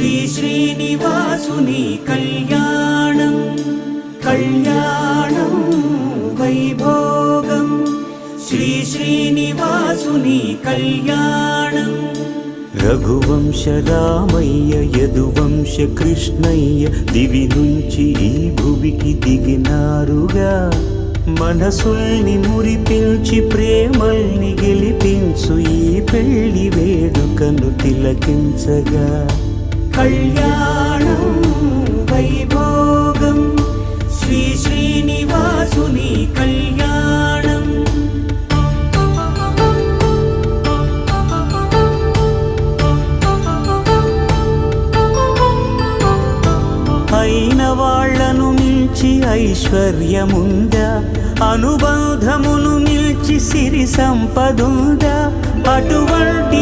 శ్రీ శ్రీనివాసుని కళ్యాణం కళ్యాణం వైభోగం శ్రీ శ్రీనివాసుని కళ్యాణం రఘువంశ రామయ్య యదువంశ కృష్ణయ్య దివి నుంచి ఈ భువికి దిగినారుగా మనసుల్ని మురిపించి ప్రేమల్ని గెలిపించు ఈ పెళ్లి వేడుకను తిలకించగా కళ్యాణం వైభోగం శ్రీ శ్రీనివాసుని కళ్యాణం అయిన వాళ్లను మించి ఐశ్వర్యముందా అనుబంధమును మిల్చి సిరి సంపదుందా అటువంటి